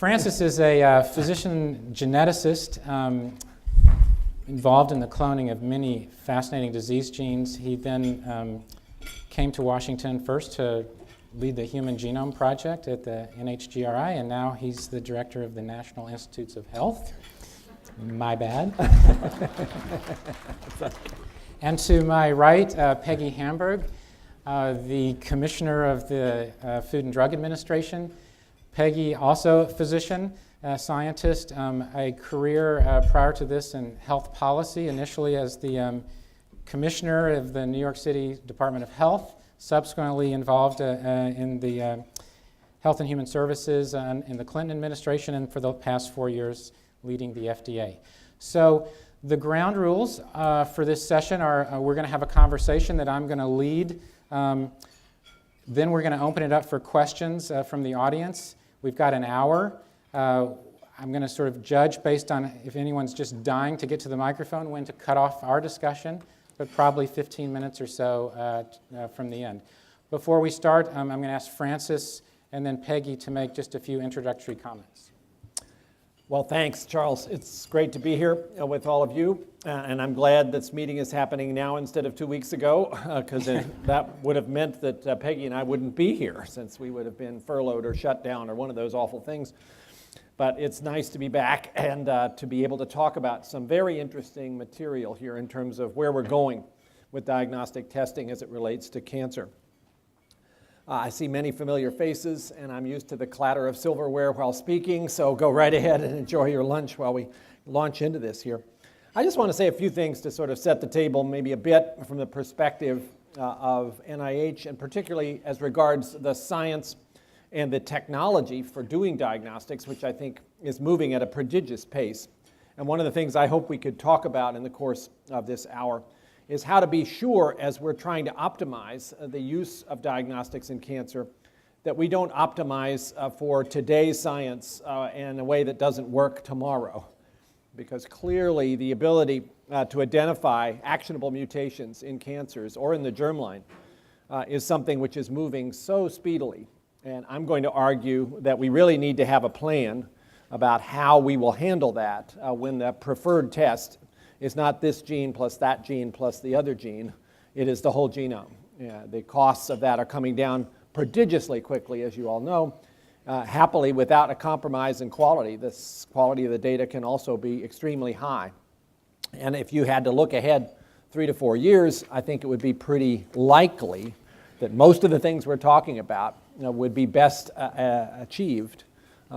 Francis is a physician geneticist involved in the cloning of many fascinating disease genes. He then came to Washington first to lead the Human Genome Project at the NHGRI, and now he's the director of the National Institutes of Health. My bad. And to my right, Peggy Hamburg, the commissioner of the Food and Drug Administration. Peggy, also a physician, scientist, a career prior to this in health policy, initially as the commissioner of the New York City Department of Health, subsequently involved in the Health and Human Services in the Clinton administration, and for the past 4 years leading the FDA. So the ground rules for this session are we're going to have a conversation that I'm going to lead. Then we're going to open it up for questions from the audience. We've got an hour. I'm going to sort of judge based on if anyone's just dying to get to the microphone, when to cut off our discussion, but probably 15 minutes or so from the end. Before we start, I'm going to ask Francis and then Peggy to make just a few introductory comments. Well, thanks, Charles. It's great to be here with all of you, and I'm glad this meeting is happening now instead of 2 weeks ago, because that would have meant that Peggy and I wouldn't be here, since we would have been furloughed or shut down or one of those awful things. But it's nice to be back and to be able to talk about some very interesting material here in terms of where we're going with diagnostic testing as it relates to cancer. I see many familiar faces, and I'm used to the clatter of silverware while speaking, so go right ahead and enjoy your lunch while we launch into this here. I just want to say a few things to sort of set the table, maybe a bit from the perspective of NIH, and particularly as regards the science and the technology for doing diagnostics, which I think is moving at a prodigious pace. And one of the things I hope we could talk about in the course of this hour is how to be sure, as we're trying to optimize the use of diagnostics in cancer, that we don't optimize for today's science in a way that doesn't work tomorrow. Because clearly the ability to identify actionable mutations in cancers or in the germline is something which is moving so speedily. And I'm going to argue that we really need to have a plan about how we will handle that when the preferred test is not this gene plus that gene plus the other gene. It is the whole genome. The costs of that are coming down prodigiously quickly, as you all know, happily without a compromise in quality. This quality of the data can also be extremely high. And if you had to look ahead 3 to 4 years, I think it would be pretty likely that most of the things we're talking about would be best achieved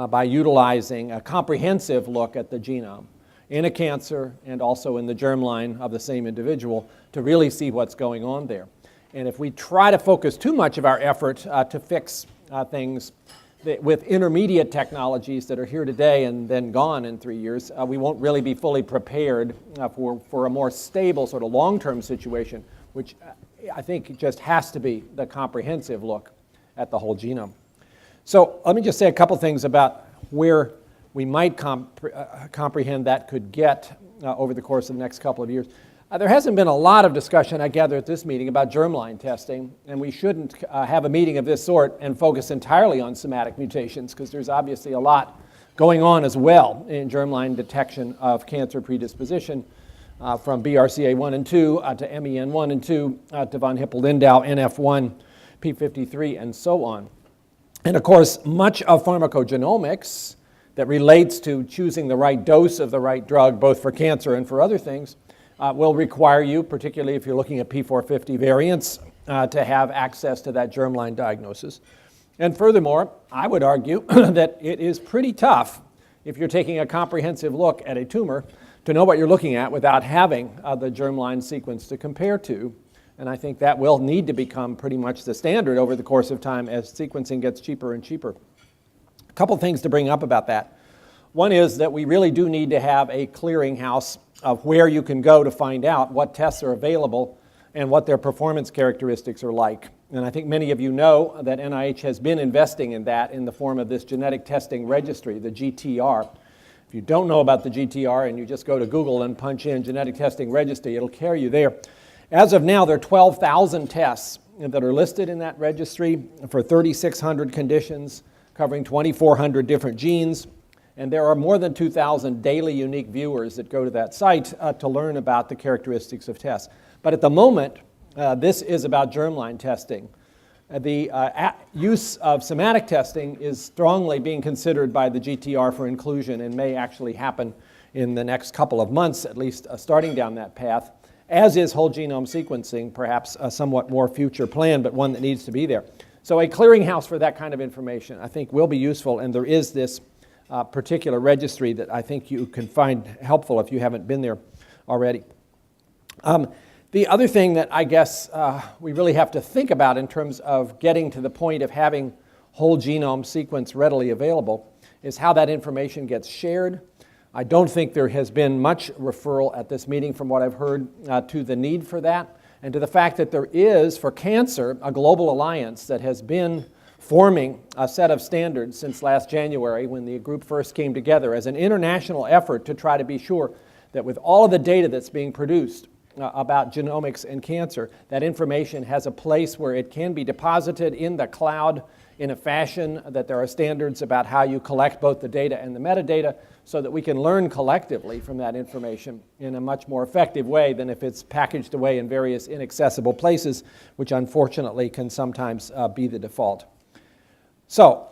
by utilizing a comprehensive look at the genome in a cancer and also in the germline of the same individual to really see what's going on there. And if we try to focus too much of our effort to fix things with intermediate technologies that are here today and then gone in 3 years, we won't really be fully prepared for a more stable sort of long-term situation, which I think just has to be the comprehensive look at the whole genome. So let me just say a couple things about where we might comprehend that could get over the course of the next couple of years. There hasn't been a lot of discussion, I gather, at this meeting about germline testing, and we shouldn't have a meeting of this sort and focus entirely on somatic mutations, because there's obviously a lot going on as well in germline detection of cancer predisposition, from BRCA1 and 2 to MEN1 and 2 to von Hippel-Lindau, NF1, P53, and so on. And of course, much of pharmacogenomics that relates to choosing the right dose of the right drug, both for cancer and for other things, will require you, particularly if you're looking at P450 variants, to have access to that germline diagnosis. And furthermore, I would argue that it is pretty tough, if you're taking a comprehensive look at a tumor, to know what you're looking at without having the germline sequence to compare to. And I think that will need to become pretty much the standard over the course of time as sequencing gets cheaper and cheaper. A couple things to bring up about that. One is that we really do need to have a clearinghouse of where you can go to find out what tests are available and what their performance characteristics are like. And I think many of you know that NIH has been investing in that in the form of this genetic testing registry, the GTR. If you don't know about the GTR and you just go to Google and punch in genetic testing registry, it'll carry you there. As of now, there are 12,000 tests that are listed in that registry for 3,600 conditions, covering 2,400 different genes. And there are more than 2,000 daily unique viewers that go to that site to learn about the characteristics of tests. But at the moment, this is about germline testing. The use of somatic testing is strongly being considered by the GTR for inclusion and may actually happen in the next couple of months, at least starting down that path, as is whole genome sequencing, perhaps a somewhat more future plan, but one that needs to be there. So a clearinghouse for that kind of information, I think, will be useful, and there is this particular registry that I think you can find helpful if you haven't been there already. The other thing that I guess we really have to think about in terms of getting to the point of having whole genome sequence readily available is how that information gets shared. I don't think there has been much referral at this meeting from what I've heard to the need for that and to the fact that there is, for cancer, a global alliance that has been forming a set of standards since last January when the group first came together as an international effort to try to be sure that with all of the data that's being produced about genomics and cancer, that information has a place where it can be deposited in the cloud in a fashion that there are standards about how you collect both the data and the metadata so that we can learn collectively from that information in a much more effective way than if it's packaged away in various inaccessible places, which unfortunately can sometimes be the default. So,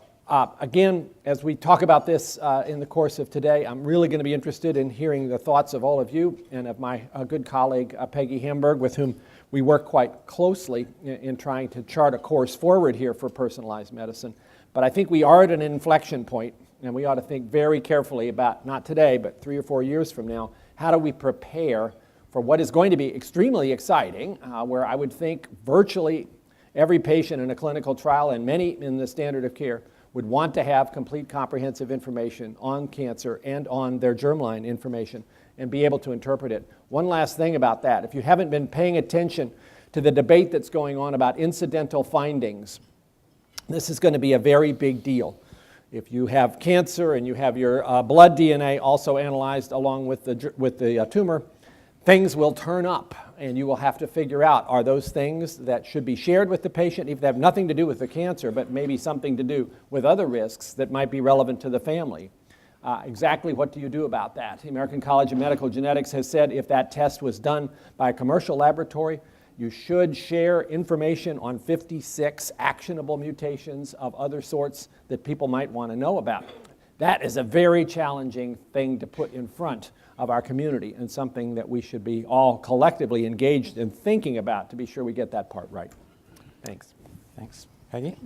again, as we talk about this in the course of today, I'm really going to be interested in hearing the thoughts of all of you and of my good colleague, Peggy Hamburg, with whom we work quite closely in trying to chart a course forward here for personalized medicine. But I think we are at an inflection point, and we ought to think very carefully about, not today, but 3 or 4 years from now, how do we prepare for what is going to be extremely exciting, where I would think virtually every patient in a clinical trial and many in the standard of care would want to have complete comprehensive information on cancer and on their germline information and be able to interpret it. One last thing about that. If you haven't been paying attention to the debate that's going on about incidental findings, this is going to be a very big deal. If you have cancer and you have your blood DNA also analyzed along with the tumor, things will turn up, and you will have to figure out, are those things that should be shared with the patient if they have nothing to do with the cancer, but maybe something to do with other risks that might be relevant to the family? Exactly what do you do about that? The American College of Medical Genetics has said if that test was done by a commercial laboratory, you should share information on 56 actionable mutations of other sorts that people might want to know about. That is a very challenging thing to put in front of our community and something that we should be all collectively engaged in thinking about to be sure we get that part right. Thanks. Thanks. Peggy?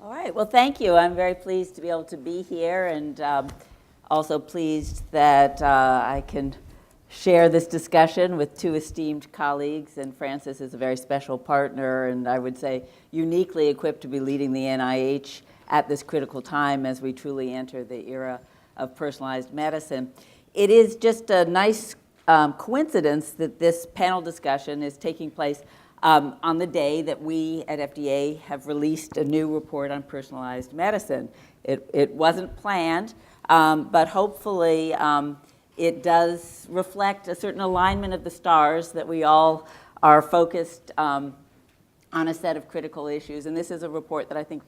All right, well, thank you. I'm very pleased to be able to be here and also pleased that I can share this discussion with 2 esteemed colleagues, and Francis is a very special partner and I would say uniquely equipped to be leading the NIH at this critical time as we truly enter the era of personalized medicine. It is just a nice coincidence that this panel discussion is taking place on the day that we at FDA have released a new report on personalized medicine. It wasn't planned, but hopefully it does reflect a certain alignment of the stars that we all are focused on a set of critical issues. And this is a report that I think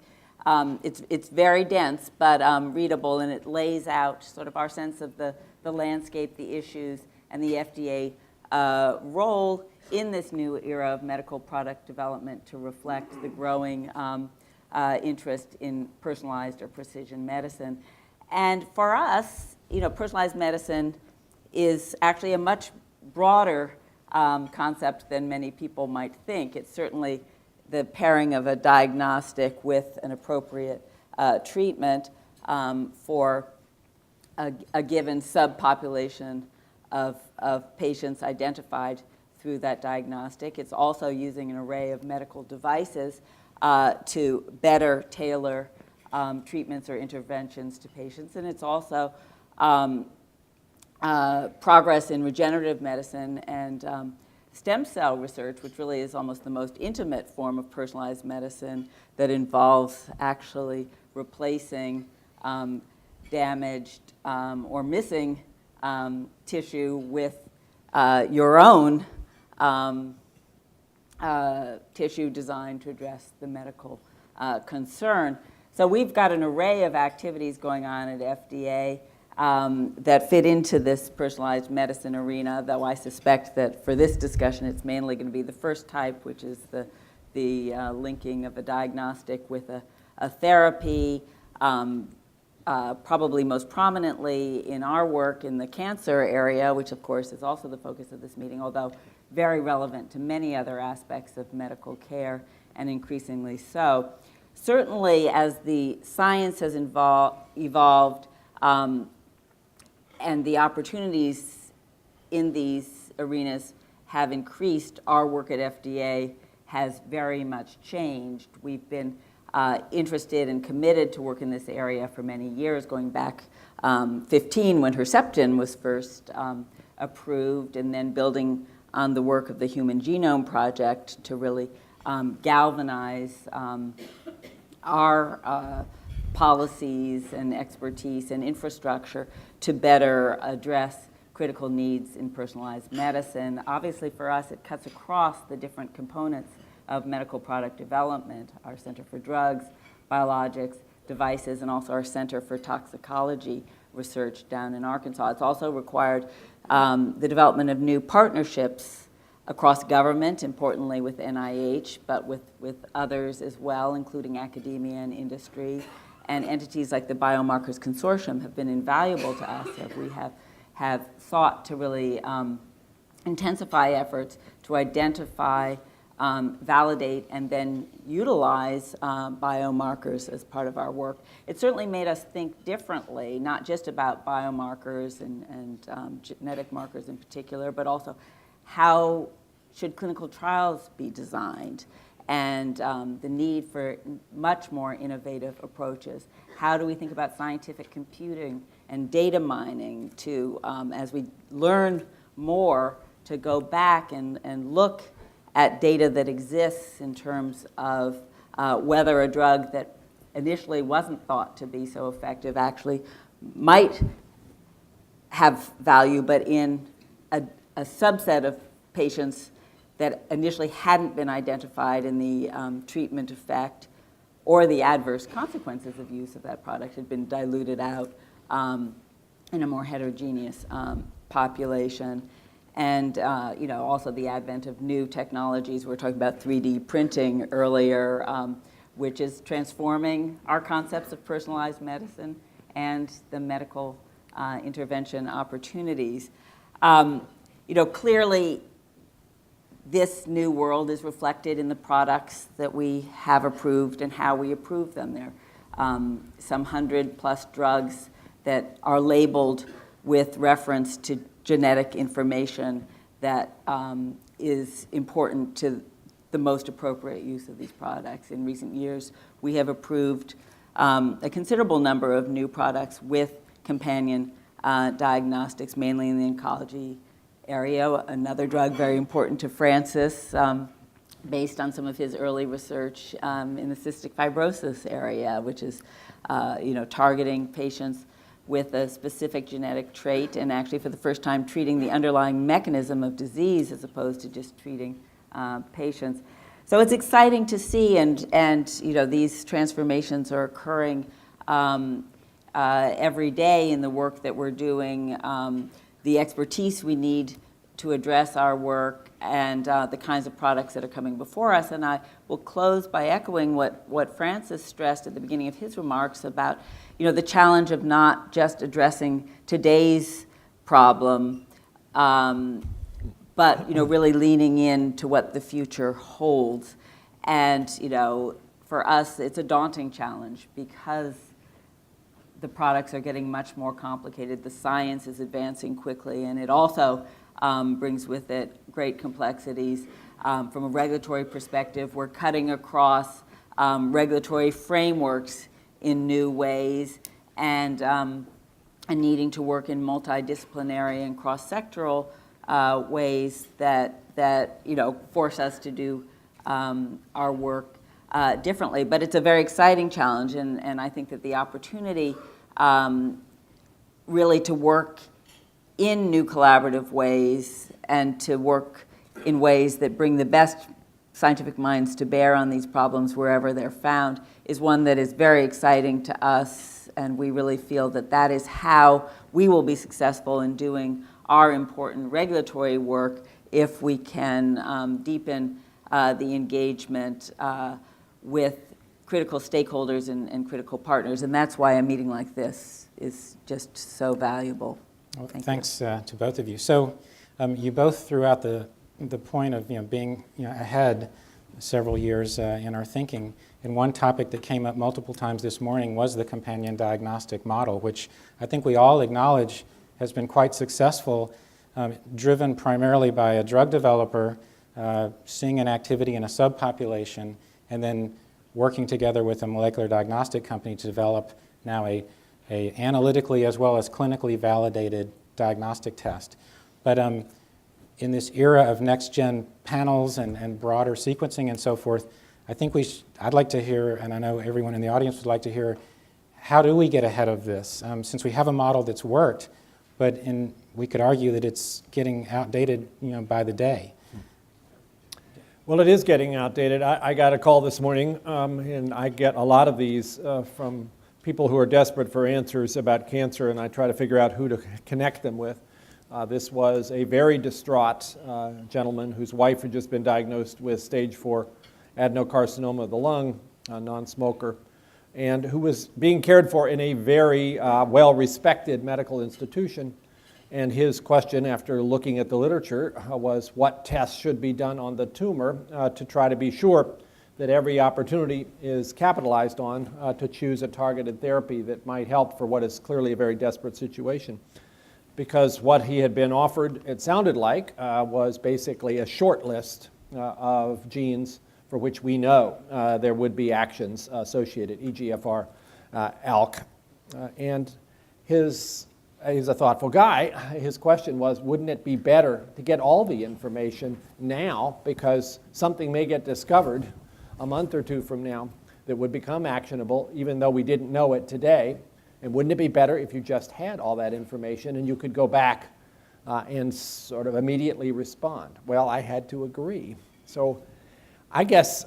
it's very dense, but readable, and it lays out sort of our sense of the landscape, the issues, and the FDA role in this new era of medical product development to reflect the growing interest in personalized or precision medicine. And for us, you know, personalized medicine is actually a much broader concept than many people might think. It's certainly the pairing of a diagnostic with an appropriate treatment for a given subpopulation of patients identified through that diagnostic. It's also using an array of medical devices to better tailor treatments or interventions to patients. And it's also progress in regenerative medicine and stem cell research, which really is almost the most intimate form of personalized medicine that involves actually replacing damaged or missing tissue with your own tissue designed to address the medical concern. So we've got an array of activities going on at FDA that fit into this personalized medicine arena, though I suspect that for this discussion it's mainly going to be the first type, which is the linking of a diagnostic with a therapy, probably most prominently in our work in the cancer area, which of course is also the focus of this meeting, although very relevant to many other aspects of medical care, and increasingly so. Certainly, as the science has evolved and the opportunities in these arenas have increased, our work at FDA has very much changed. We've been interested and committed to work in this area for many years, going back 15 when Herceptin was first approved, and then building on the work of the Human Genome Project to really galvanize our policies and expertise and infrastructure to better address critical needs in personalized medicine. Obviously for us, it cuts across the different components of medical product development, our Center for Drugs, Biologics, Devices, and also our Center for Toxicology Research down in Arkansas. It's also required the development of new partnerships across government, importantly with NIH, but with others as well, including academia and industry. And entities like the Biomarkers Consortium have been invaluable to us. We have sought to really intensify efforts to identify, validate, and then utilize biomarkers as part of our work. It certainly made us think differently, not just about biomarkers and genetic markers in particular, but also how should clinical trials be designed, and the need for much more innovative approaches. How do we think about scientific computing and data mining to, as we learn more, to go back and look at data that exists in terms of whether a drug that initially wasn't thought to be so effective actually might have value, but in a subset of patients that initially hadn't been identified in the treatment effect, or the adverse consequences of use of that product had been diluted out in a more heterogeneous population. And also the advent of new technologies. We were talking about 3D printing earlier, which is transforming our concepts of personalized medicine and the medical intervention opportunities. Clearly, this new world is reflected in the products that we have approved and how we approve them. There are some 100+ drugs that are labeled with reference to genetic information that is important to the most appropriate use of these products. In recent years, we have approved a considerable number of new products with companion diagnostics, mainly in the oncology area. Another drug very important to Francis, based on some of his early research in the cystic fibrosis area, which is targeting patients with a specific genetic trait, and actually for the first time treating the underlying mechanism of disease as opposed to just treating patients. So it's exciting to see, and these transformations are occurring every day in the work that we're doing, the expertise we need to address our work, and the kinds of products that are coming before us. And I will close by echoing what Francis stressed at the beginning of his remarks about the challenge of not just addressing today's problem, but really leaning into what the future holds. And for us, it's a daunting challenge because the products are getting much more complicated. The science is advancing quickly, and it also brings with it great complexities. From a regulatory perspective, we're cutting across regulatory frameworks in new ways, and needing to work in multidisciplinary and cross-sectoral ways that force us to do our work differently. But it's a very exciting challenge, and I think that the opportunity really to work in new collaborative ways and to work in ways that bring the best scientific minds to bear on these problems wherever they're found is one that is very exciting to us, and we really feel that that is how we will be successful in doing our important regulatory work if we can deepen the engagement with critical stakeholders and critical partners, and that's why a meeting like this is just so valuable. Well, thanks to both of you. So you both threw out the point of being ahead several years in our thinking. And one topic that came up multiple times this morning was the companion diagnostic model, which I think we all acknowledge has been quite successful, driven primarily by a drug developer seeing an activity in a subpopulation and then working together with a molecular diagnostic company to develop now a analytically as well as clinically validated diagnostic test. But in this era of next-gen panels and broader sequencing and so forth, I think I'd like to hear, and I know everyone in the audience would like to hear, how do we get ahead of this? Since we have a model that's worked, but we could argue that it's getting outdated by the day. Well, it is getting outdated. I got a call this morning, and I get a lot of these from people who are desperate for answers about cancer, and I try to figure out who to connect them with. This was a very distraught gentleman whose wife had just been diagnosed with stage 4 adenocarcinoma of the lung, a non-smoker, and who was being cared for in a very well-respected medical institution. And his question, after looking at the literature, was what tests should be done on the tumor to try to be sure that every opportunity is capitalized on to choose a targeted therapy that might help for what is clearly a very desperate situation. Because what he had been offered, it sounded like, was basically a short list of genes for which we know there would be actions associated, EGFR, ALK. And he's a thoughtful guy. His question was, wouldn't it be better to get all the information now, because something may get discovered a month or two from now that would become actionable, even though we didn't know it today? And wouldn't it be better if you just had all that information and you could go back and sort of immediately respond? Well, I had to agree. So I guess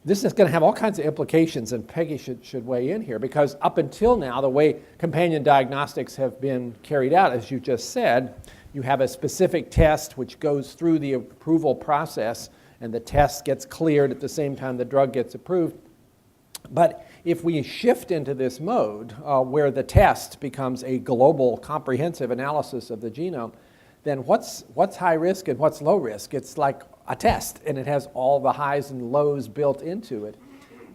this is going to have all kinds of implications, and Peggy should weigh in here, because up until now, the way companion diagnostics have been carried out, as you just said, you have a specific test which goes through the approval process, and the test gets cleared at the same time the drug gets approved. But if we shift into this mode where the test becomes a global, comprehensive analysis of the genome, then what's high risk and what's low risk? It's like a test, and it has all the highs and lows built into it.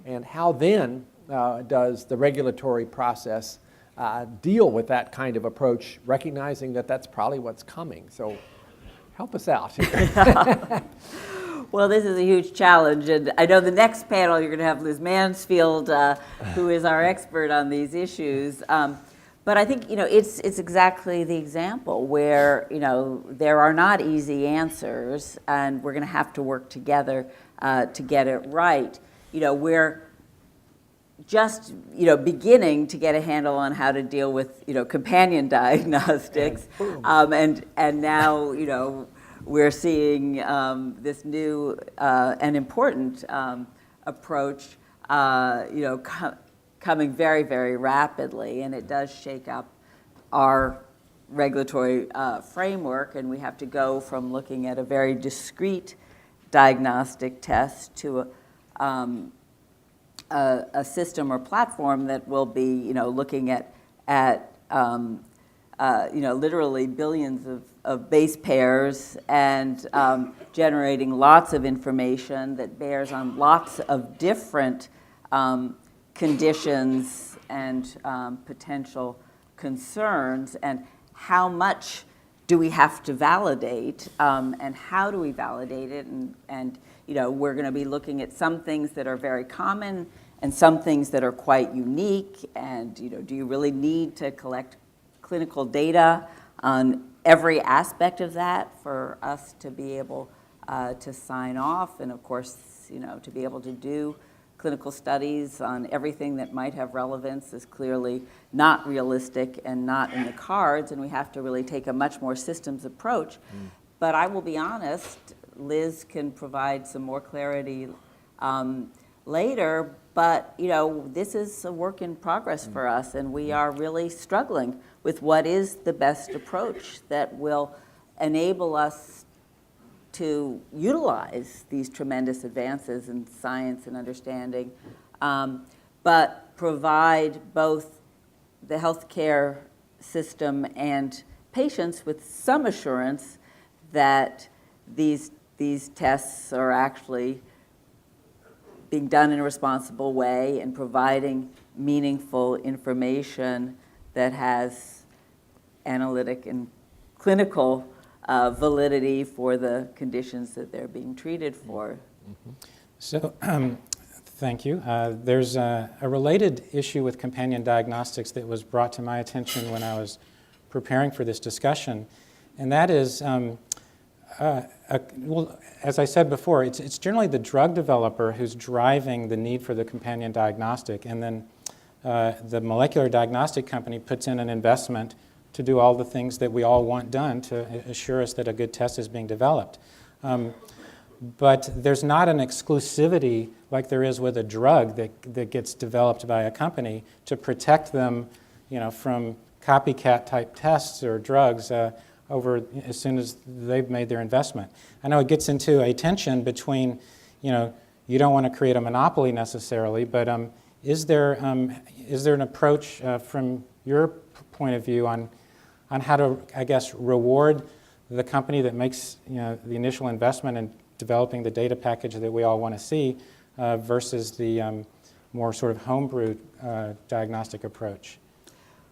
And how then does the regulatory process deal with that kind of approach, recognizing that that's probably what's coming? So help us out. Well, this is a huge challenge, and I know the next panel you're going to have Liz Mansfield, who is our expert on these issues. But I think it's exactly the example where there are not easy answers, and we're going to have to work together to get it right. We're just beginning to get a handle on how to deal with companion diagnostics, and now we're seeing this new and important approach, coming very, very rapidly, and it does shake up our regulatory framework, and we have to go from looking at a very discrete diagnostic test to a system or platform that will be, looking at literally billions of base pairs and generating lots of information that bears on lots of different conditions and potential concerns, and how much do we have to validate, and how do we validate it, and we're going to be looking at some things that are very common and some things that are quite unique, and do you really need to collect clinical data on every aspect of that for us to be able to sign off, and of course to be able to do clinical studies on everything that might have relevance is clearly not realistic and not in the cards, and we have to really take a much more systems approach. But I will be honest, Liz can provide some more clarity later, but this is a work in progress for us, and we are really struggling with what is the best approach that will enable us to utilize these tremendous advances in science and understanding, but provide both the healthcare system and patients with some assurance that these tests are actually being done in a responsible way and providing meaningful information that has analytic and clinical validity for the conditions that they're being treated for. So, thank you. There's a related issue with companion diagnostics that was brought to my attention when I was preparing for this discussion, and that is, well, as I said before, it's generally the drug developer who's driving the need for the companion diagnostic, and then the molecular diagnostic company puts in an investment to do all the things that we all want done to assure us that a good test is being developed. But there's not an exclusivity like there is with a drug that gets developed by a company to protect them, from copycat type tests or drugs over as soon as they've made their investment. I know it gets into a tension between, you don't want to create a monopoly necessarily, but is there an approach from your point of view on how to, I guess, reward the company that makes the initial investment in developing the data package that we all want to see versus the more sort of homebrew diagnostic approach?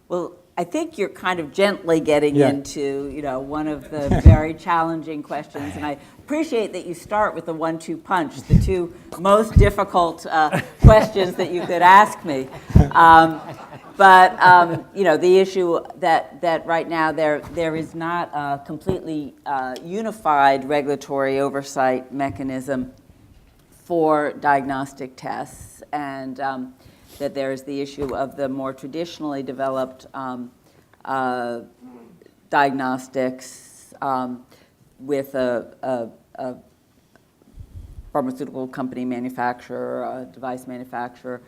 Well, I think you're kind of gently getting into, one of the very challenging questions, and I appreciate that you start with the 1-2 punch, the two most difficult questions that you could ask me. But the issue that right now there is not a completely unified regulatory oversight mechanism for diagnostic tests, and that there is the issue of the more traditionally developed diagnostics with a pharmaceutical company manufacturer, a device manufacturer,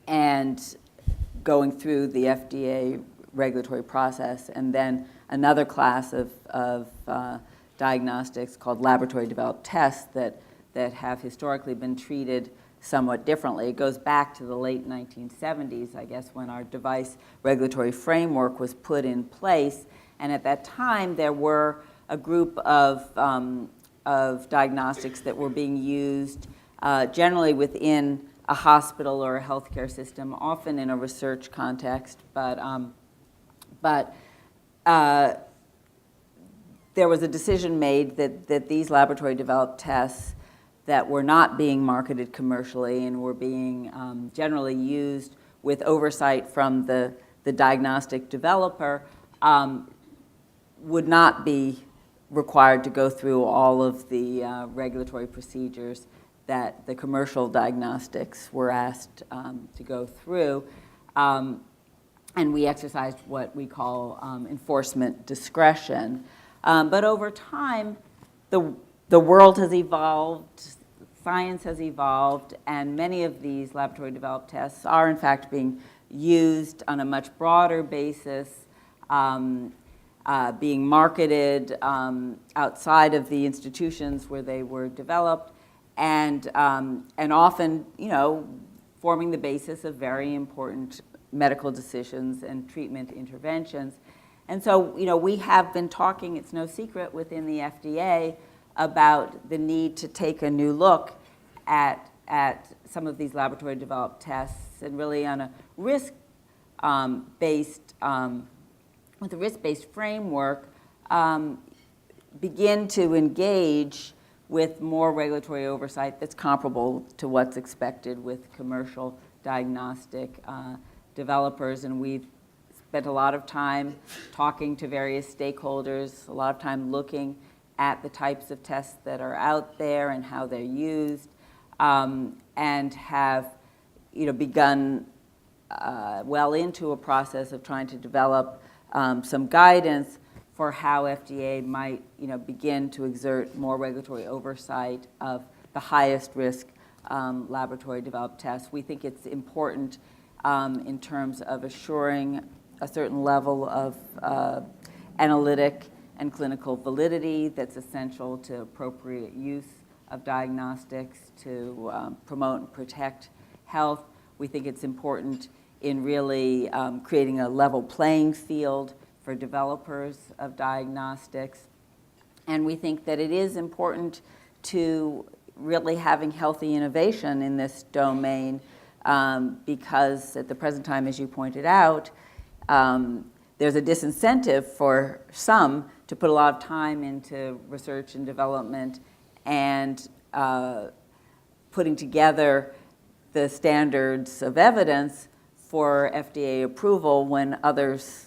and going through the FDA regulatory process, and then another class of diagnostics called laboratory-developed tests that have historically been treated somewhat differently. It goes back to the late 1970s, I guess, when our device regulatory framework was put in place, and at that time there were a group of diagnostics that were being used generally within a hospital or a healthcare system, often in a research context, but there was a decision made that these laboratory-developed tests that were not being marketed commercially and were being generally used with oversight from the diagnostic developer would not be required to go through all of the regulatory procedures that the commercial diagnostics were asked to go through. And we exercised what we call enforcement discretion. But over time, the world has evolved, science has evolved, and many of these laboratory-developed tests are in fact being used on a much broader basis, being marketed outside of the institutions where they were developed, and often, forming the basis of very important medical decisions and treatment interventions. And so, we have been talking, it's no secret, within the FDA about the need to take a new look at some of these laboratory-developed tests, and really on a risk-based, with a risk-based framework, begin to engage with more regulatory oversight that's comparable to what's expected with commercial diagnostic developers. And we've spent a lot of time talking to various stakeholders, a lot of time looking at the types of tests that are out there and how they're used, and have begun well into a process of trying to develop some guidance for how FDA might, begin to exert more regulatory oversight of the highest risk laboratory developed tests. We think it's important in terms of assuring a certain level of analytic and clinical validity that's essential to appropriate use of diagnostics to promote and protect health. We think it's important in really creating a level playing field for developers of diagnostics. And we think that it is important to really having healthy innovation in this domain because at the present time, as you pointed out, there's a disincentive for some to put a lot of time into research and development and putting together the standards of evidence for FDA approval when others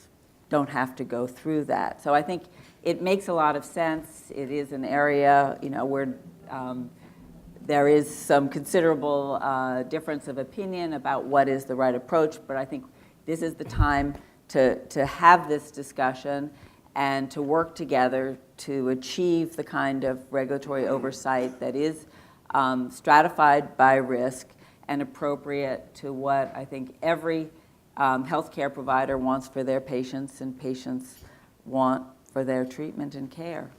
don't have to go through that. So I think it makes a lot of sense. It is an area, where there is some considerable difference of opinion about what is the right approach, but I think this is the time to have this discussion and to work together to achieve the kind of regulatory oversight that is stratified by risk and appropriate to what I think every healthcare provider wants for their patients and patients want for their treatment and care.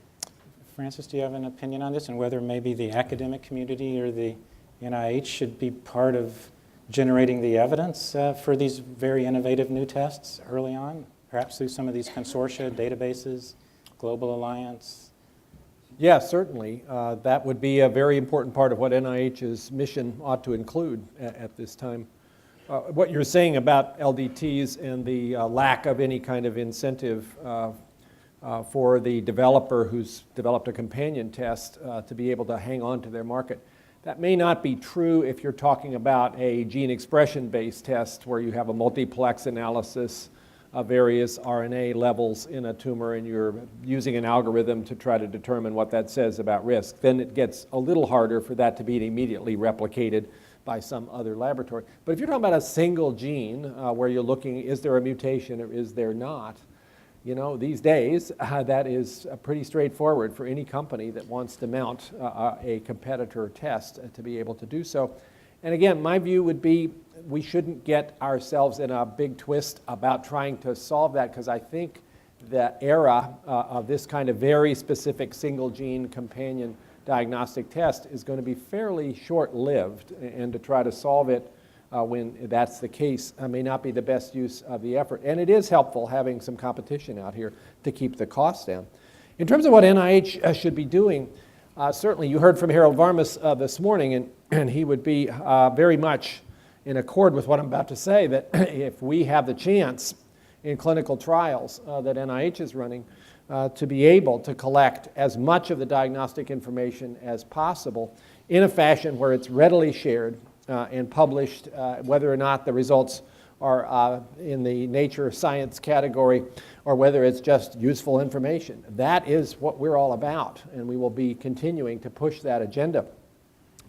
Francis, do you have an opinion on this and whether maybe the academic community or the NIH should be part of generating the evidence for these very innovative new tests early on, perhaps through some of these consortia, databases, Global Alliance? Yeah, certainly. That would be a very important part of what NIH's mission ought to include at this time. What you're saying about LDTs and the lack of any kind of incentive for the developer who's developed a companion test to be able to hang on to their market. That may not be true if you're talking about a gene expression-based test where you have a multiplex analysis of various RNA levels in a tumor and you're using an algorithm to try to determine what that says about risk. Then it gets a little harder for that to be immediately replicated by some other laboratory. But if you're talking about a single gene where you're looking, is there a mutation or is there not? These days, that is pretty straightforward for any company that wants to mount a competitor test to be able to do so. And again, my view would be we shouldn't get ourselves in a big twist about trying to solve that because I think the era of this kind of very specific single gene companion diagnostic test is going to be fairly short-lived, and to try to solve it when that's the case may not be the best use of the effort. And it is helpful having some competition out here to keep the costs down. In terms of what NIH should be doing, certainly you heard from Harold Varmus this morning, and he would be very much in accord with what I'm about to say, that if we have the chance in clinical trials that NIH is running to be able to collect as much of the diagnostic information as possible in a fashion where it's readily shared and published, whether or not the results are in the nature science category or whether it's just useful information. That is what we're all about, and we will be continuing to push that agenda.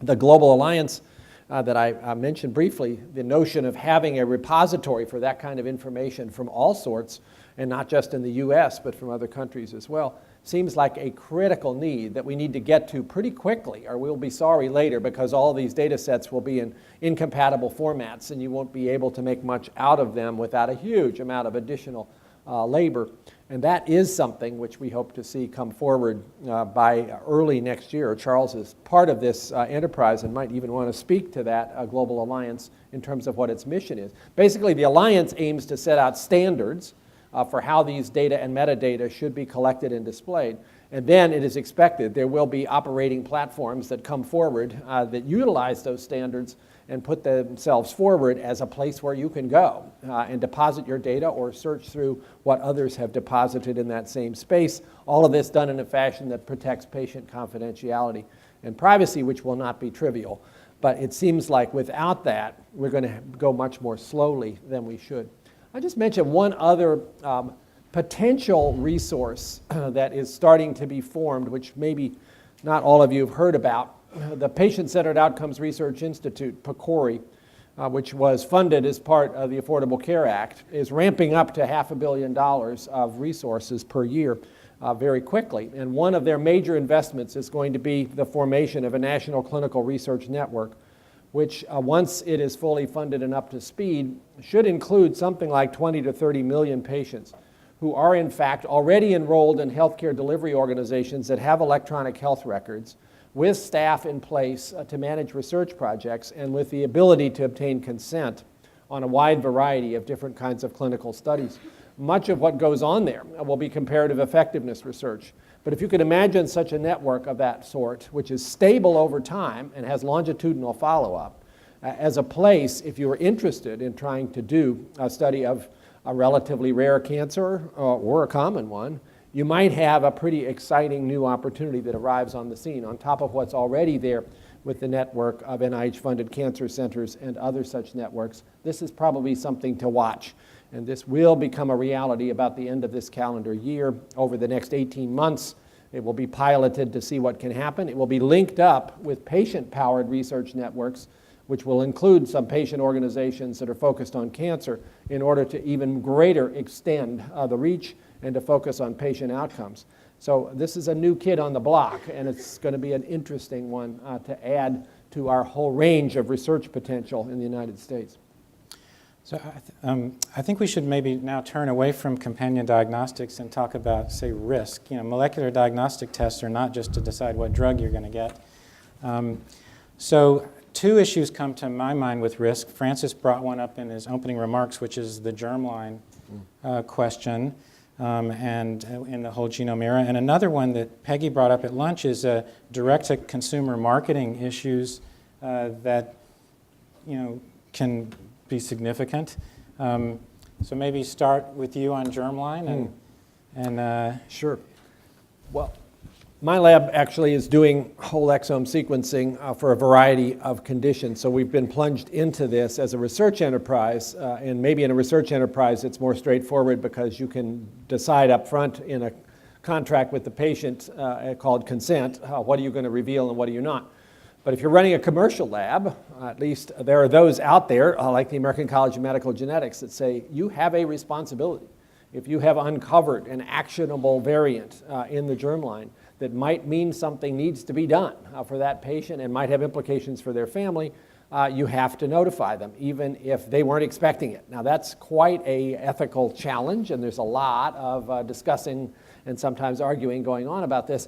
The Global Alliance that I mentioned briefly, the notion of having a repository for that kind of information from all sorts, and not just in the US, but from other countries as well, seems like a critical need that we need to get to pretty quickly, or we'll be sorry later because all these data sets will be in incompatible formats and you won't be able to make much out of them without a huge amount of additional labor. And that is something which we hope to see come forward by early next year. Charles is part of this enterprise and might even want to speak to that Global Alliance in terms of what its mission is. Basically, the Alliance aims to set out standards for how these data and metadata should be collected and displayed. And then it is expected there will be operating platforms that come forward that utilize those standards and put themselves forward as a place where you can go and deposit your data or search through what others have deposited in that same space. All of this done in a fashion that protects patient confidentiality and privacy, which will not be trivial. But it seems like without that, we're going to go much more slowly than we should. I just mentioned one other potential resource that is starting to be formed, which maybe not all of you have heard about. The Patient-Centered Outcomes Research Institute, PCORI, which was funded as part of the Affordable Care Act, is ramping up to $500 million of resources per year very quickly. And one of their major investments is going to be the formation of a national clinical research network, which once it is fully funded and up to speed, should include something like 20 to 30 million patients who are in fact already enrolled in healthcare delivery organizations that have electronic health records, with staff in place to manage research projects and with the ability to obtain consent on a wide variety of different kinds of clinical studies. Much of what goes on there will be comparative effectiveness research. But if you could imagine such a network of that sort, which is stable over time and has longitudinal follow-up, as a place, if you were interested in trying to do a study of a relatively rare cancer or a common one, you might have a pretty exciting new opportunity that arrives on the scene on top of what's already there with the network of NIH-funded cancer centers and other such networks. This is probably something to watch, and this will become a reality about the end of this calendar year. Over the next 18 months, it will be piloted to see what can happen. It will be linked up with patient-powered research networks, which will include some patient organizations that are focused on cancer in order to even greater extend the reach and to focus on patient outcomes. So this is a new kid on the block, and it's going to be an interesting one to add to our whole range of research potential in the United States. So I think we should maybe now turn away from companion diagnostics and talk about, say, risk. You know, molecular diagnostic tests are not just to decide what drug you're going to get. So two issues come to my mind with risk. Francis brought one up in his opening remarks, which is the germline question. And in the whole genome era. And another one that Peggy brought up at lunch is direct-to-consumer marketing issues that, you know, can be significant. So maybe start with you on germline and Sure. Well, my lab actually is doing whole exome sequencing for a variety of conditions. So we've been plunged into this as a research enterprise, and maybe in a research enterprise it's more straightforward because you can decide up front in a contract with the patient called consent, what are you going to reveal and what are you not. But if you're running a commercial lab, at least there are those out there, like the American College of Medical Genetics, that say you have a responsibility. If you have uncovered an actionable variant in the germline that might mean something needs to be done for that patient and might have implications for their family, you have to notify them, even if they weren't expecting it. Now, that's quite an ethical challenge, and there's a lot of discussing and sometimes arguing going on about this.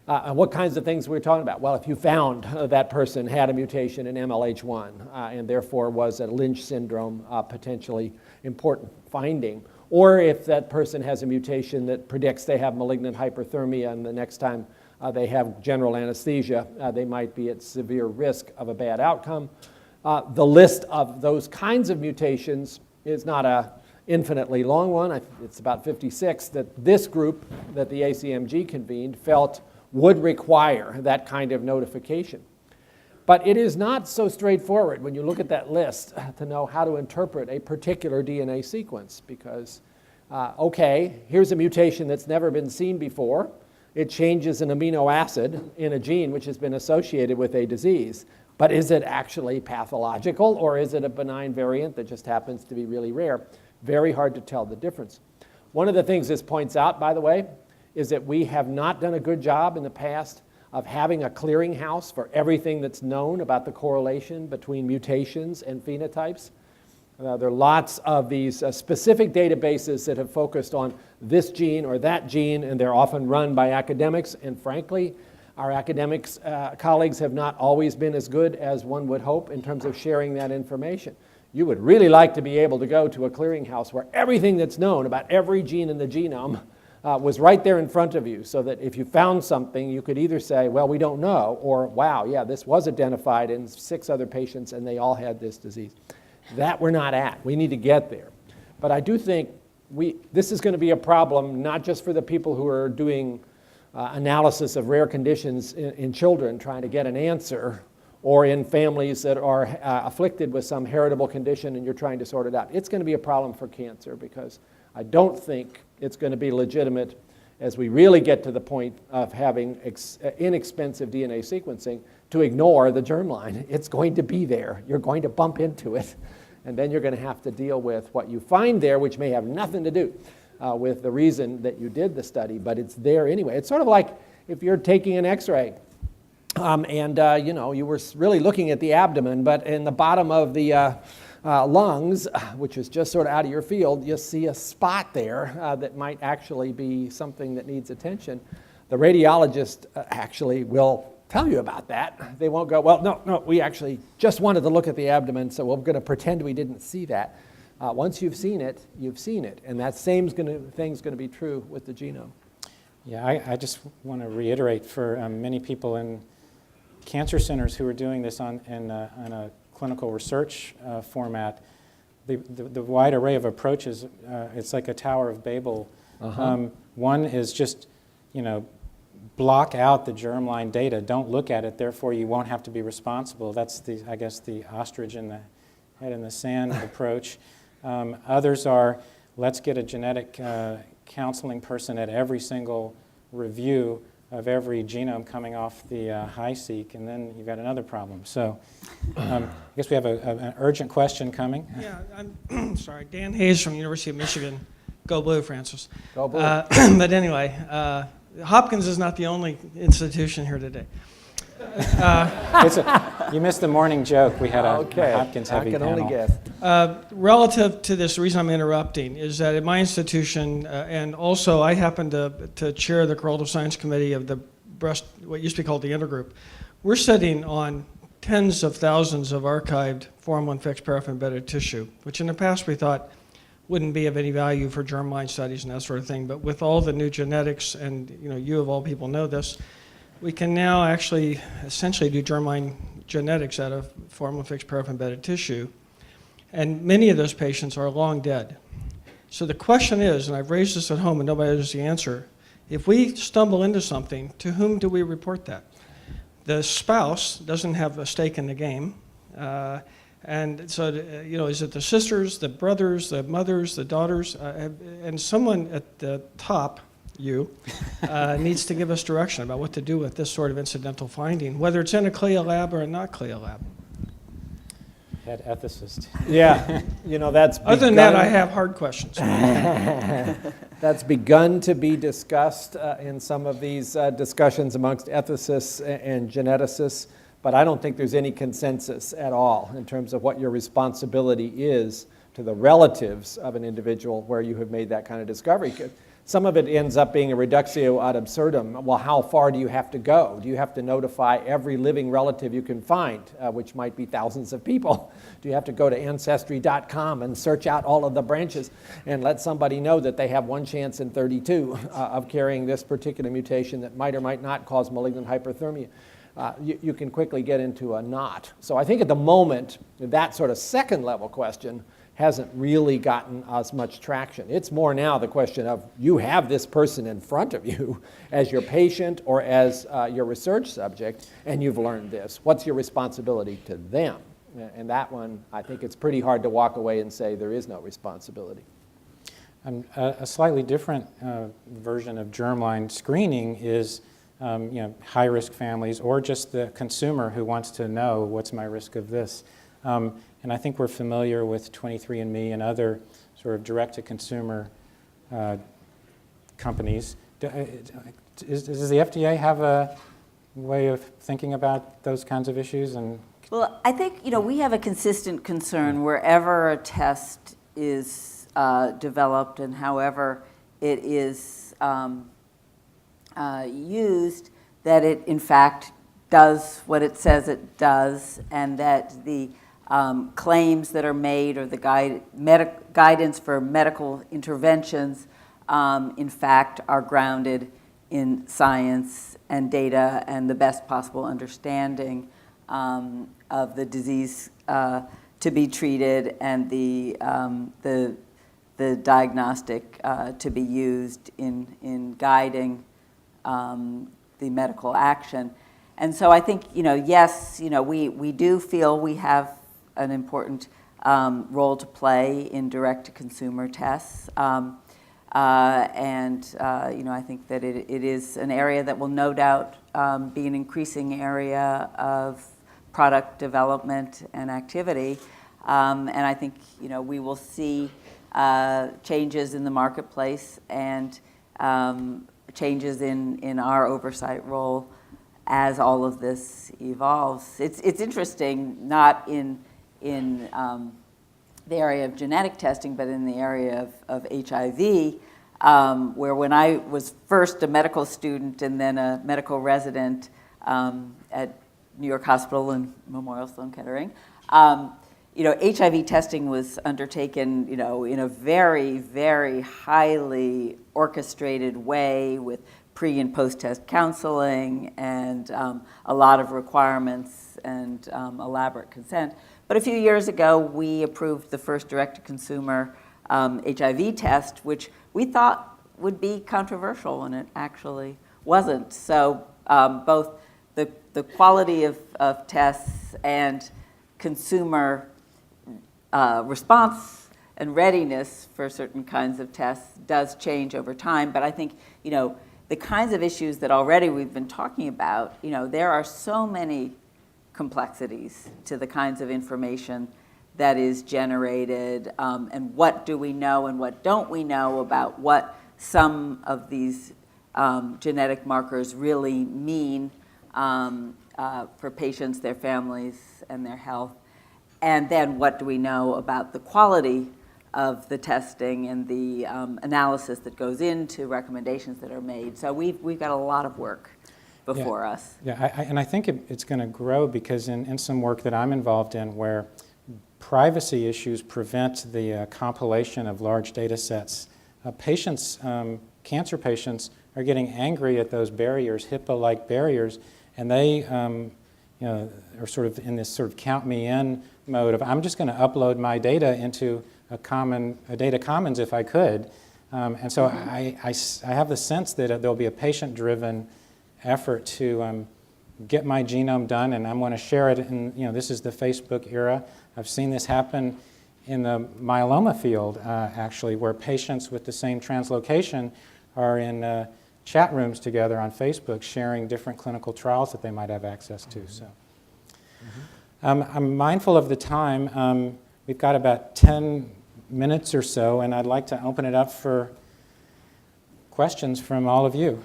And what kinds of things we're talking about? Well, if you found that person had a mutation in MLH1 and therefore was a Lynch syndrome potentially important finding, or if that person has a mutation that predicts they have malignant hyperthermia and the next time they have general anesthesia, they might be at severe risk of a bad outcome. The list of those kinds of mutations is not an infinitely long one. It's about 56 that this group that the ACMG convened felt would require that kind of notification. But it is not so straightforward when you look at that list to know how to interpret a particular DNA sequence because, okay, here's a mutation that's never been seen before. It changes an amino acid in a gene which has been associated with a disease. But is it actually pathological or is it a benign variant that just happens to be really rare? Very hard to tell the difference. One of the things this points out, by the way, is that we have not done a good job in the past of having a clearinghouse for everything that's known about the correlation between mutations and phenotypes. There are lots of these specific databases that have focused on this gene or that gene, and they're often run by academics. And frankly, our academics colleagues have not always been as good as one would hope in terms of sharing that information. You would really like to be able to go to a clearinghouse where everything that's known about every gene in the genome was right there in front of you, so that if you found something, you could either say, well, we don't know, or wow, yeah, this was identified in 6 other patients and they all had this disease. That we're not at. We need to get there. But I do think this is going to be a problem not just for the people who are doing analysis of rare conditions in children trying to get an answer, or in families that are afflicted with some heritable condition and you're trying to sort it out. It's going to be a problem for cancer because I don't think it's going to be legitimate as we really get to the point of having inexpensive DNA sequencing, to ignore the germline. It's going to be there. You're going to bump into it. And then you're going to have to deal with what you find there, which may have nothing to do with the reason that you did the study, but it's there anyway. It's sort of like if you're taking an X-ray and you were really looking at the abdomen, but in the bottom of the lungs, which is just sort of out of your field, you see a spot there that might actually be something that needs attention. The radiologist actually will tell you about that. They won't go, well, no, we actually just wanted to look at the abdomen, so we're going to pretend we didn't see that. Once you've seen it, you've seen it. And that same thing's going to be true with the genome. Yeah, I just want to reiterate for many people in cancer centers who are doing this in a clinical research format, the wide array of approaches, it's like a Tower of Babel. One is just, block out the germline data. Don't look at it, therefore you won't have to be responsible. That's I guess the ostrich in the head in the sand approach. Others are, let's get a genetic counseling person at every single review of every genome coming off the HiSeq, and then you've got another problem. So I guess we have an urgent question coming. Yeah, I'm sorry. Dan Hayes from University of Michigan. Go Blue, Francis. Go Blue. But anyway, Hopkins is not the only institution here today. You missed the morning joke. We had a Hopkins heavy panel. I can only guess. Relative to this, the reason I'm interrupting is that at my institution, and also I happen to chair the Correlative Science Committee of the breast, what used to be called the Intergroup. We're sitting on tens of thousands of archived formalin fixed paraffin embedded tissue, which in the past we thought wouldn't be of any value for germline studies and that sort of thing. But with all the new genetics, and you of all people know this, we can now actually essentially do germline genetics out of formalin fixed paraffin embedded tissue. And many of those patients are long dead. So the question is, and I've raised this at home and nobody knows the answer, if we stumble into something, to whom do we report that? The spouse doesn't have a stake in the game. And so, is it the sisters, the brothers, the mothers, the daughters? And someone at the top, needs to give us direction about what to do with this sort of incidental finding, whether it's in a CLIA lab or a not CLIA lab. Head ethicist. Yeah, that's Other than that, I have hard questions. That's begun to be discussed in some of these discussions amongst ethicists and geneticists, but I don't think there's any consensus at all in terms of what your responsibility is to the relatives of an individual where you have made that kind of discovery. Some of it ends up being a reductio ad absurdum. Well, how far do you have to go? Do you have to notify every living relative you can find, which might be thousands of people? Do you have to go to Ancestry.com and search out all of the branches and let somebody know that they have 1 chance in 32 of carrying this particular mutation that might or might not cause malignant hyperthermia? You can quickly get into a knot. So I think at the moment, that sort of second level question hasn't really gotten as much traction. It's more now the question of you have this person in front of you as your patient or as your research subject, and you've learned this. What's your responsibility to them? And that one, I think it's pretty hard to walk away and say there is no responsibility. A slightly different version of germline screening is high-risk families or just the consumer who wants to know what's my risk of this. And I think we're familiar with 23andMe and other sort of direct-to-consumer companies. Does the FDA have a way of thinking about those kinds of issues? Well, I think we have a consistent concern wherever a test is developed and however it is used, that it in fact does what it says it does, and that the claims that are made or the guidance for medical interventions, in fact, are grounded in science and data and the best possible understanding of the disease to be treated and the diagnostic to be used in guiding the medical action. And so I think, yes, we do feel we have an important role to play in direct-to-consumer tests. I think that it is an area that will no doubt be an increasing area of product development and activity. And I think, we will see changes in the marketplace and changes in our oversight role as all of this evolves. It's interesting, not in the area of genetic testing, but in the area of HIV, where when I was first a medical student and then a medical resident at New York Hospital and Memorial Sloan Kettering, HIV testing was undertaken, in a very, very highly orchestrated way with pre- and post-test counseling and a lot of requirements and elaborate consent. But a few years ago, we approved the first direct-to-consumer HIV test, which we thought would be controversial, and it actually wasn't. So both the quality of tests and consumer response and readiness for certain kinds of tests does change over time. But I think, the kinds of issues that already we've been talking about, there are so many complexities to the kinds of information that is generated, and what do we know and what don't we know about what some of these genetic markers really mean for patients, their families, and their health. And then what do we know about the quality of the testing and the analysis that goes into recommendations that are made. So we've got a lot of work before us. Yeah, and I think it's going to grow because in some work that I'm involved in where privacy issues prevent the compilation of large data sets, cancer patients are getting angry at those barriers, HIPAA-like barriers, and they are sort of in this sort of count me in mode of I'm just going to upload my data into a data commons if I could. And so I have the sense that there'll be a patient-driven effort to get my genome done, and I'm going to share it. And this is the Facebook era. I've seen this happen in the myeloma field, actually, where patients with the same translocation are in chat rooms together on Facebook, sharing different clinical trials that they might have access to. So, I'm mindful of the time. We've got about 10 minutes or so, and I'd like to open it up for questions from all of you.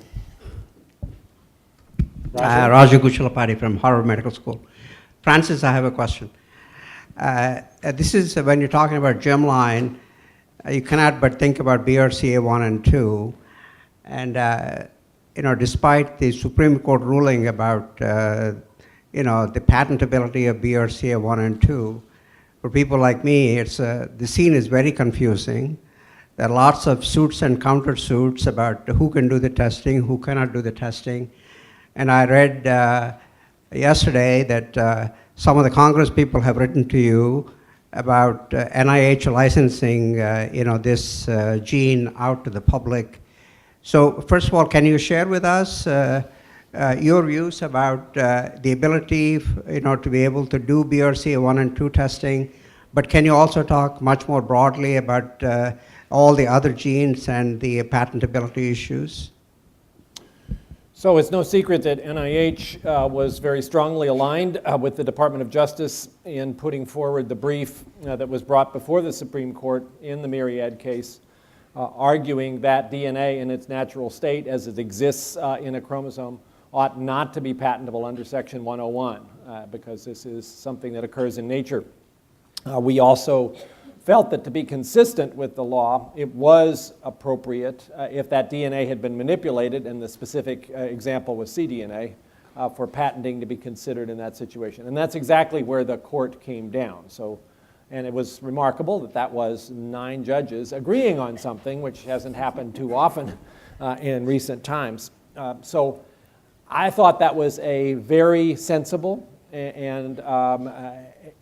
Raju Kuchalapati from Harvard Medical School. Francis, I have a question. This is when you're talking about germline, you cannot but think about BRCA1 and 2. And despite the Supreme Court ruling about the patentability of BRCA1 and 2, for people like me, the scene is very confusing. There are lots of suits and countersuits about who can do the testing, who cannot do the testing. And I read yesterday that some of the Congress people have written to you about NIH licensing this gene out to the public. So first of all, can you share with us your views about the ability to be able to do BRCA1 and 2 testing, but can you also talk much more broadly about all the other genes and the patentability issues? So it's no secret that NIH was very strongly aligned with the Department of Justice in putting forward the brief that was brought before the Supreme Court in the Myriad case, arguing that DNA in its natural state as it exists in a chromosome ought not to be patentable under Section 101 because this is something that occurs in nature. We also felt that to be consistent with the law, it was appropriate if that DNA had been manipulated, and the specific example was cDNA, for patenting to be considered in that situation. And that's exactly where the court came down. And it was remarkable that was 9 judges agreeing on something, which hasn't happened too often in recent times. So I thought that was a very sensible and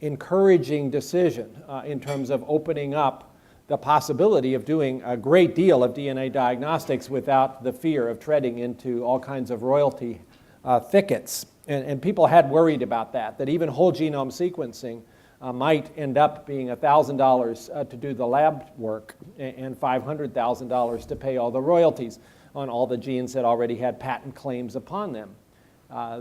encouraging decision in terms of opening up the possibility of doing a great deal of DNA diagnostics without the fear of treading into all kinds of royalty thickets. And people had worried about that even whole genome sequencing might end up being $1,000 to do the lab work and $500,000 to pay all the royalties on all the genes that already had patent claims upon them.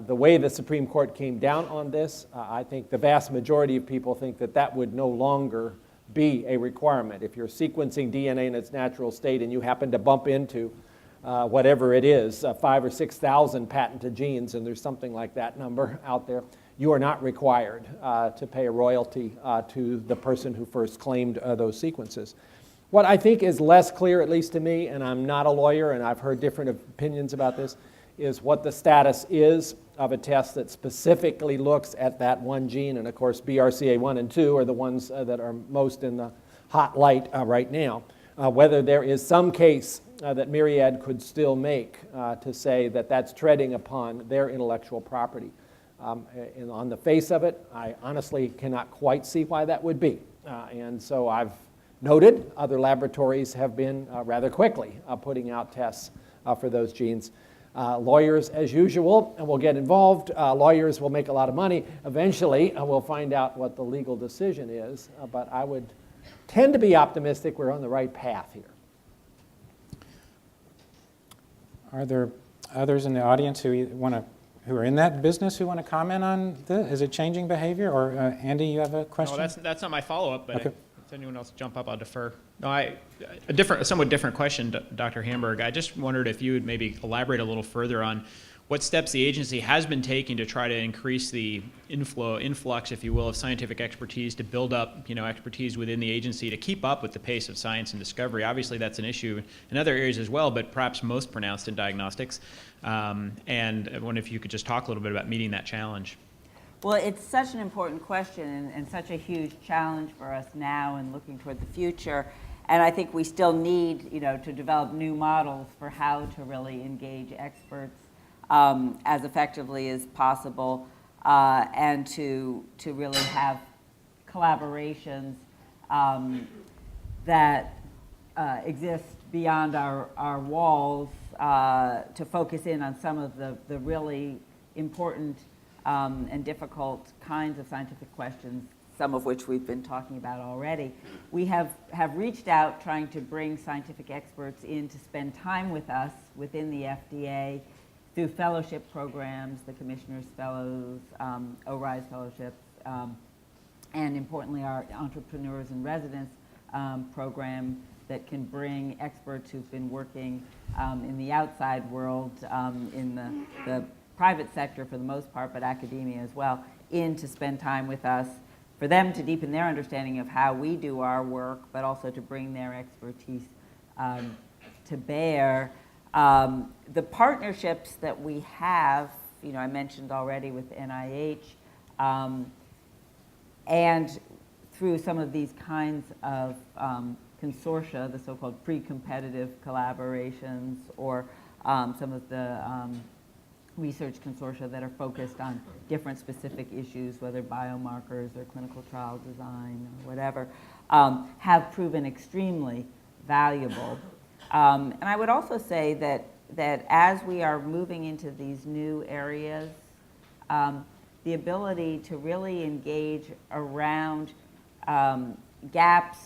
The way the Supreme Court came down on this, I think the vast majority of people think that that would no longer be a requirement. If you're sequencing DNA in its natural state and you happen to bump into whatever it is, 5,000 or 6,000 patented genes, and there's something like that number out there, you are not required to pay a royalty to the person who first claimed those sequences. What I think is less clear, at least to me, and I'm not a lawyer and I've heard different opinions about this, is what the status is of a test that specifically looks at that one gene. And of course, BRCA1 and 2 are the ones that are most in the hot light right now. Whether there is some case that Myriad could still make to say that that's treading upon their intellectual property. And on the face of it, I honestly cannot quite see why that would be. And so I've noted other laboratories have been rather quickly putting out tests for those genes. Lawyers, as usual, will get involved. Lawyers will make a lot of money. Eventually, we'll find out what the legal decision is. But I would tend to be optimistic we're on the right path here. Are there others in the audience who are in that business who want to comment on this? Is it changing behavior? Or Andy, you have a question? No, that's not my follow-up, but Okay. if anyone else jump up, I'll defer. No, a somewhat different question, Dr. Hamburg. I just wondered if you would maybe elaborate a little further on what steps the agency has been taking to try to increase the influx, if you will, of scientific expertise to build up, expertise within the agency to keep up with the pace of science and discovery. Obviously, that's an issue in other areas as well, but perhaps most pronounced in diagnostics. And I wonder if you could just talk a little bit about meeting that challenge. Well, it's such an important question and such a huge challenge for us now and looking toward the future. And I think we still need, to develop new models for how to really engage experts as effectively as possible, and to really have collaborations that exist beyond our walls to focus in on some of the really important and difficult kinds of scientific questions, some of which we've been talking about already. We have reached out trying to bring scientific experts in to spend time with us within the FDA through fellowship programs, the Commissioner's Fellows, ORISE fellowships, and importantly our Entrepreneurs in Residence program that can bring experts who've been working in the outside world, in the private sector for the most part, but academia as well, in to spend time with us, for them to deepen their understanding of how we do our work, but also to bring their expertise to bear. The partnerships that we have, I mentioned already with NIH, and through some of these kinds of consortia, the so-called pre-competitive collaborations, or some of the research consortia that are focused on different specific issues, whether biomarkers or clinical trial design or whatever, have proven extremely valuable. And I would also say that as we are moving into these new areas, the ability to really engage around gaps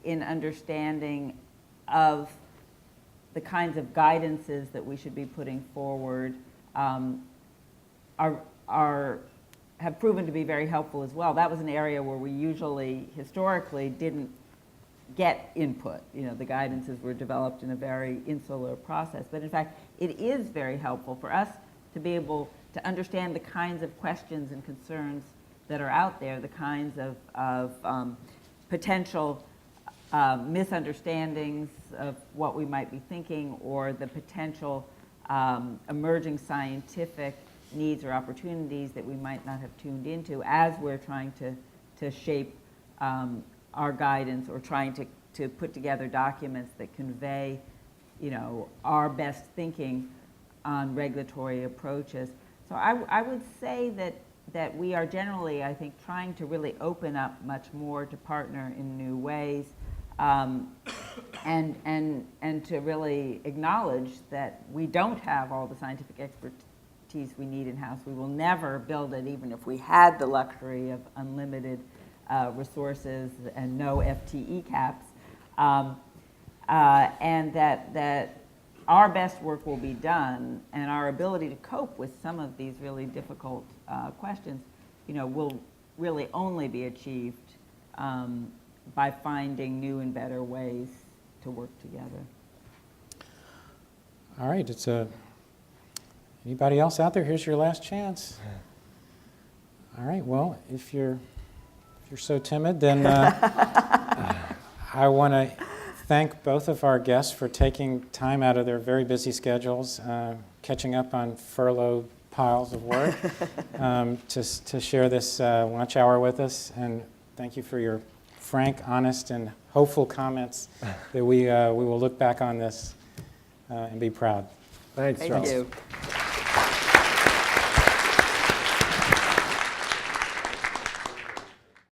in understanding of the kinds of guidances that we should be putting forward have proven to be very helpful as well. That was an area where we usually, historically, didn't get input. The guidances were developed in a very insular process. But in fact, it is very helpful for us to be able to understand the kinds of questions and concerns that are out there, the kinds of potential misunderstandings of what we might be thinking, or the potential emerging scientific needs or opportunities that we might not have tuned into as we're trying to shape our guidance, or trying to put together documents that convey, our best thinking on regulatory approaches. So I would say that we are generally, I think, trying to really open up much more to partner in new ways, and to really acknowledge that we don't have all the scientific expertise we need in-house. We will never build it, even if we had the luxury of unlimited resources and no FTE caps. And that our best work will be done, and our ability to cope with some of these really difficult questions, will really only be achieved by finding new and better ways to work together. All right, anybody else out there? Here's your last chance. All right, well, if you're so timid, then I want to thank both of our guests for taking time out of their very busy schedules, catching up on furlough piles of work, to share this lunch hour with us. And thank you for your frank, honest, and hopeful comments that we will look back on this and be proud. Thanks, Charles. Thank you.